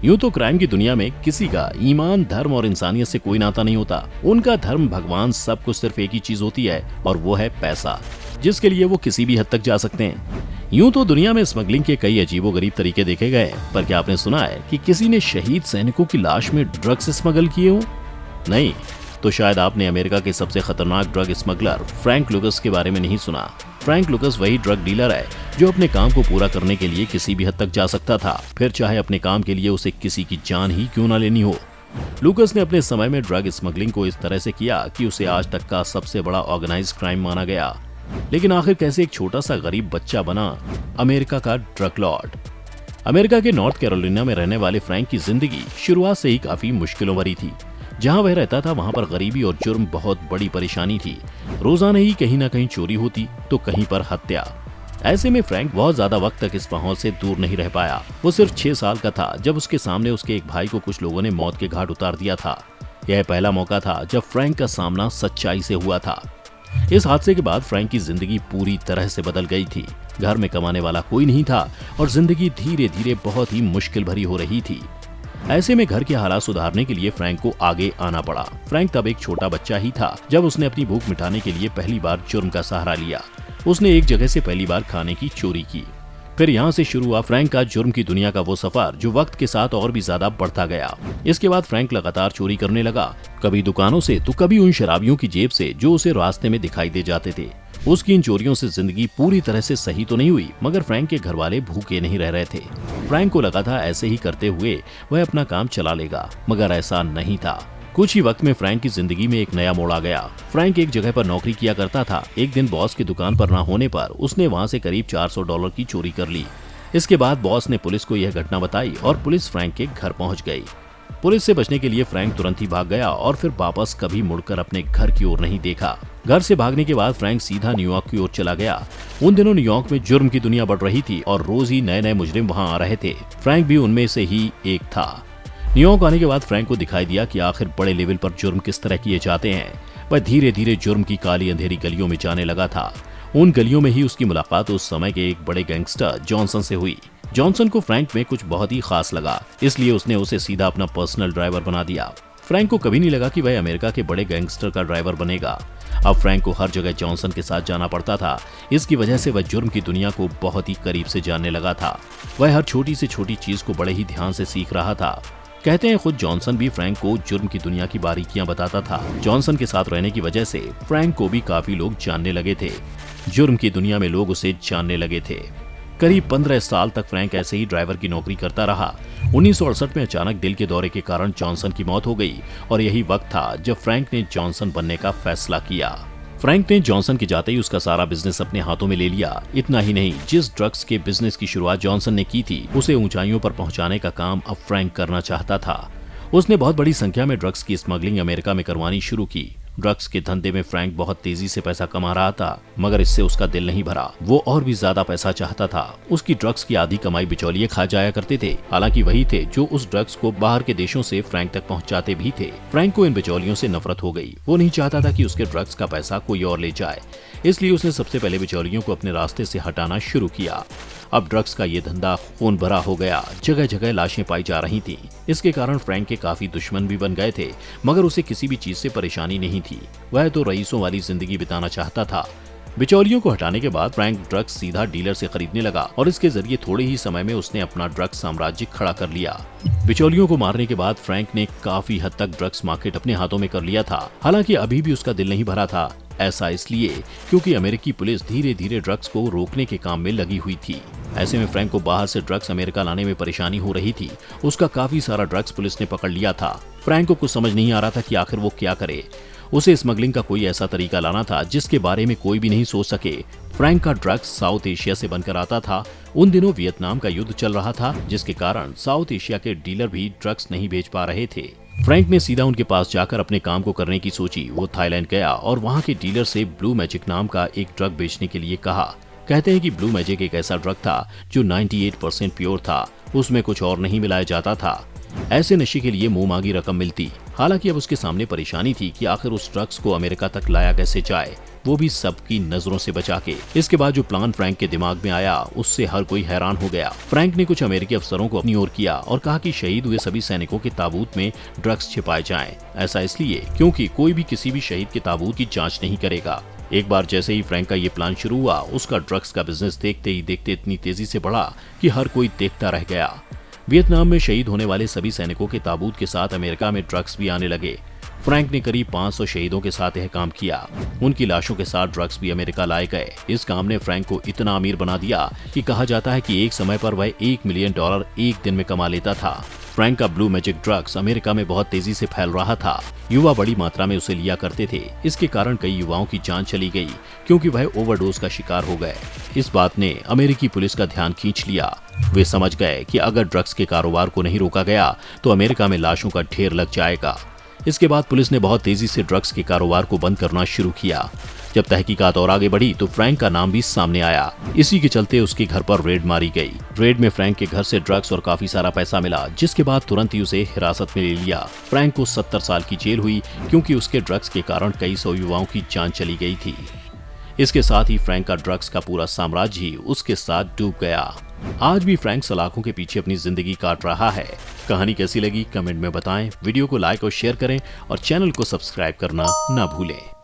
यूं तो क्राइम की दुनिया में किसी का ईमान, धर्म और इंसानियत से कोई नाता नहीं होता। उनका धर्म, भगवान, सब कुछ सिर्फ एक ही चीज होती है और वो है पैसा, जिसके लिए वो किसी भी हद तक जा सकते हैं। यूं तो दुनिया में स्मगलिंग के कई अजीबोगरीब तरीके देखे गए, पर क्या आपने सुना है कि किसी ने शहीद सैनिकों की लाश में ड्रग्स स्मगल किए हो? नहीं, तो शायद आपने अमेरिका के सबसे खतरनाक ड्रग स्मगलर फ्रैंक लुकस के बारे में नहीं सुना। फ्रैंक लुकस वही ड्रग डीलर है जो अपने काम को पूरा करने के लिए किसी भी हद तक जा सकता था, फिर चाहे अपने काम के लिए उसे किसी की जान ही क्यों ना लेनी हो। लुकस ने अपने समय में ड्रग स्मगलिंग को इस तरह से किया कि उसे आज तक का सबसे बड़ा ऑर्गेनाइज्ड क्राइम माना गया। लेकिन आखिर कैसे एक छोटा सा गरीब बच्चा बना अमेरिका का ड्रग लॉर्ड? अमेरिका के नॉर्थ कैरोलिना में रहने वाले फ्रैंक की जिंदगी शुरुआत से ही काफी मुश्किलों भरी थी। जहां वह रहता था वहां पर गरीबी और जुर्म बहुत बड़ी परेशानी थी। रोजाना ही कहीं ना कहीं चोरी होती तो कहीं पर हत्या। ऐसे में फ्रैंक बहुत ज्यादा वक्त तक इस माहौल से दूर नहीं रह पाया। वो सिर्फ 6 साल का था जब उसके सामने उसके एक भाई को कुछ लोगों ने मौत के घाट उतार दिया था। यह पहला मौका था जब फ्रैंक का सामना सच्चाई से हुआ था। इस हादसे के बाद फ्रैंक की जिंदगी पूरी तरह से बदल गई थी। घर में कमाने वाला कोई नहीं था और जिंदगी धीरे धीरे बहुत ही मुश्किल भरी हो रही थी। ऐसे में घर के हालात सुधारने के लिए फ्रैंक को आगे आना पड़ा। फ्रैंक तब एक छोटा बच्चा ही था जब उसने अपनी भूख मिटाने के लिए पहली बार जुर्म का सहारा लिया। उसने एक जगह से पहली बार खाने की चोरी की। फिर यहाँ से शुरू हुआ फ्रैंक का जुर्म की दुनिया का वो सफर जो वक्त के साथ और भी ज्यादा बढ़ता गया। इसके बाद फ्रैंक लगातार चोरी करने लगा, कभी दुकानों से तो कभी उन शराबियों की जेब से जो उसे रास्ते में दिखाई दे जाते थे। उसकी इन चोरियों से जिंदगी पूरी तरह से सही तो नहीं हुई, मगर फ्रैंक के घर वाले भूखे नहीं रह रहे थे। फ्रैंक को लगा था ऐसे ही करते हुए वह अपना काम चला लेगा, मगर ऐसा नहीं था। कुछ ही वक्त में फ्रैंक की जिंदगी में एक नया मोड़ आ गया। फ्रैंक एक जगह पर नौकरी किया करता था। एक दिन बॉस की दुकान पर न होने पर उसने वहां से करीब $400 की चोरी कर ली। इसके बाद बॉस ने पुलिस को यह घटना बताई और पुलिस फ्रैंक के घर पहुंच गई। पुलिस से बचने के लिए फ्रैंक तुरंत ही भाग गया और फिर वापस कभी मुड़कर अपने घर की ओर नहीं देखा। घर से भागने के बाद फ्रैंक सीधा न्यूयॉर्क की ओर चला गया। उन दिनों न्यूयॉर्क में जुर्म की दुनिया बढ़ रही थी और रोज ही नए नए मुजरिम वहां आ रहे थे। फ्रैंक भी उनमें से ही एक था। न्यूयॉर्क आने के बाद फ्रैंक को दिखाई दिया कि आखिर बड़े लेवल पर जुर्म किस तरह किए जाते हैं। वह धीरे धीरे जुर्म की काली अंधेरी गलियों में जाने लगा था। उन गलियों में ही उसकी मुलाकात उस समय के एक बड़े गैंगस्टर जॉनसन से हुई। जॉनसन को फ्रैंक में कुछ बहुत ही खास लगा, इसलिए उसने उसे सीधा अपना पर्सनल ड्राइवर बना दिया। फ्रैंक को कभी नहीं लगा कि वह अमेरिका के बड़े गैंगस्टर का ड्राइवर बनेगा। अब फ्रैंक को हर जगह जॉनसन के साथ जाना पड़ता था। इसकी वजह से वह जुर्म की दुनिया को बहुत ही करीब से जानने लगा था। वह हर छोटी से छोटी चीज को बड़े ही ध्यान से सीख रहा था। कहते हैं खुद जॉनसन भी फ्रैंक को जुर्म की दुनिया की बारीकियां बताता था। जॉनसन के साथ रहने की वजह से फ्रैंक को भी काफी लोग जानने लगे थे। जुर्म की दुनिया में लोग उसे जानने लगे थे। करीब 15 साल तक फ्रैंक ऐसे ही ड्राइवर की नौकरी करता रहा। 1968 में अचानक दिल के दौरे के कारण जॉनसन की मौत हो गई और यही वक्त था जब फ्रैंक ने जॉनसन बनने का फैसला किया। फ्रैंक ने जॉनसन के जाते ही उसका सारा बिजनेस अपने हाथों में ले लिया। इतना ही नहीं, जिस ड्रग्स के बिजनेस की शुरुआत जॉनसन ने की थी उसे ऊंचाइयों पर पहुंचाने का काम अब फ्रैंक करना चाहता था। उसने बहुत बड़ी संख्या में ड्रग्स की स्मगलिंग अमेरिका में करवानी शुरू की। ड्रग्स के धंधे में फ्रैंक बहुत तेजी से पैसा कमा रहा था, मगर इससे उसका दिल नहीं भरा। वो और भी ज्यादा पैसा चाहता था। उसकी ड्रग्स की आधी कमाई बिचौलिए खा जाया करते थे। हालांकि वही थे जो उस ड्रग्स को बाहर के देशों से फ्रैंक तक पहुंचाते भी थे। फ्रैंक को इन बिचौलियों से नफरत हो गई। वो नहीं चाहता था कि उसके ड्रग्स का पैसा कोई और ले जाए, इसलिए उसने सबसे पहले बिचौलियों को अपने रास्ते से हटाना शुरू किया। अब ड्रग्स का ये धंधा खून भरा हो गया। जगह जगह लाशें पाई जा रही थी। इसके कारण फ्रैंक के काफी दुश्मन भी बन गए थे, मगर उसे किसी भी चीज से परेशानी नहीं थी। वह तो रईसों वाली जिंदगी बिताना चाहता था। बिचौलियों को हटाने के बाद फ्रैंक ड्रग्स सीधा डीलर से खरीदने लगा और इसके जरिए थोड़े ही समय में उसने अपना ड्रग्स साम्राज्य खड़ा कर लिया। बिचौलियों को मारने के बाद फ्रैंक ने काफी हद तक ड्रग्स मार्केट अपने हाथों में कर लिया था। हालांकि अभी भी उसका दिल नहीं भरा था। ऐसा इसलिए क्योंकि अमेरिकी पुलिस धीरे धीरे ड्रग्स को रोकने के काम में लगी हुई थी। ऐसे में फ्रैंक को बाहर से ड्रग्स अमेरिका लाने में परेशानी हो रही थी। उसका काफी सारा ड्रग्स पुलिस ने पकड़ लिया था। फ्रैंक को कुछ समझ नहीं आ रहा था कि आखिर वो क्या करे। उसे स्मगलिंग का कोई ऐसा तरीका लाना था जिसके बारे में कोई भी नहीं सोच सके। फ्रैंक का ड्रग्स साउथ एशिया से बनकर आता था। उन दिनों वियतनाम का युद्ध चल रहा था, जिसके कारण साउथ एशिया के डीलर भी ड्रग्स नहीं भेज पा रहे थे। फ्रैंक ने सीधा उनके पास जाकर अपने काम को करने की सोची। वो थाईलैंड गया और वहाँ के डीलर से ब्लू मैजिक नाम का एक ड्रग बेचने के लिए कहा। कहते हैं कि ब्लू मैजिक एक ऐसा ड्रग था जो 98% प्योर था। उसमें कुछ और नहीं मिलाया जाता था। ऐसे नशे के लिए मुंह मांगी रकम मिलती। हालांकि अब उसके सामने परेशानी थी कि आखिर उस ड्रग्स को अमेरिका तक लाया कैसे जाए, वो भी सबकी नजरों से बचा के। इसके बाद जो प्लान फ्रैंक के दिमाग में आया उससे हर कोई हैरान हो गया। फ्रैंक ने कुछ अमेरिकी अफसरों को अपनी ओर किया और कहा कि शहीद हुए सभी सैनिकों के ताबूत में ड्रग्स छिपाए जाएं। ऐसा इसलिए क्योंकि कोई भी किसी भी शहीद के ताबूत की जांच नहीं करेगा। एक बार जैसे ही फ्रैंक का ये प्लान शुरू हुआ, उसका ड्रग्स का बिजनेस देखते ही देखते इतनी तेजी से बढ़ा कि हर कोई देखता रह गया। वियतनाम में शहीद होने वाले सभी सैनिकों के ताबूत के साथ अमेरिका में ड्रग्स भी आने लगे। फ्रैंक ने करीब 500 शहीदों के साथ यह काम किया। उनकी लाशों के साथ ड्रग्स भी अमेरिका लाए गए। इस काम ने फ्रैंक को इतना अमीर बना दिया कि कहा जाता है कि एक समय पर वह $1 मिलियन एक दिन में कमा लेता था। फ्रैंक का ब्लू मैजिक ड्रग्स अमेरिका में बहुत तेजी से फैल रहा था। युवा बड़ी मात्रा में उसे लिया करते थे। इसके कारण कई युवाओं की जान चली गई क्योंकि वह ओवरडोज का शिकार हो गए। इस बात ने अमेरिकी पुलिस का ध्यान खींच लिया। वे समझ गए कि अगर ड्रग्स के कारोबार को नहीं रोका गया तो अमेरिका में लाशों का ढेर लग जाएगा। इसके बाद पुलिस ने बहुत तेजी से ड्रग्स के कारोबार को बंद करना शुरू किया। जब तहकीकात और आगे बढ़ी तो फ्रैंक का नाम भी सामने आया। इसी के चलते उसके घर पर रेड मारी गई। रेड में फ्रैंक के घर से ड्रग्स और काफी सारा पैसा मिला, जिसके बाद तुरंत ही उसे हिरासत में ले लिया। फ्रैंक को 70 साल की जेल हुई क्योंकि उसके ड्रग्स के कारण कई सौ युवाओं की जान चली गई थी। इसके साथ ही फ्रैंक का ड्रग्स का पूरा साम्राज्य ही उसके साथ डूब गया। आज भी फ्रैंक सलाखों के पीछे अपनी जिंदगी काट रहा है। कहानी कैसी लगी कमेंट में बताएं। वीडियो को लाइक और शेयर करें और चैनल को सब्सक्राइब करना ना भूलें।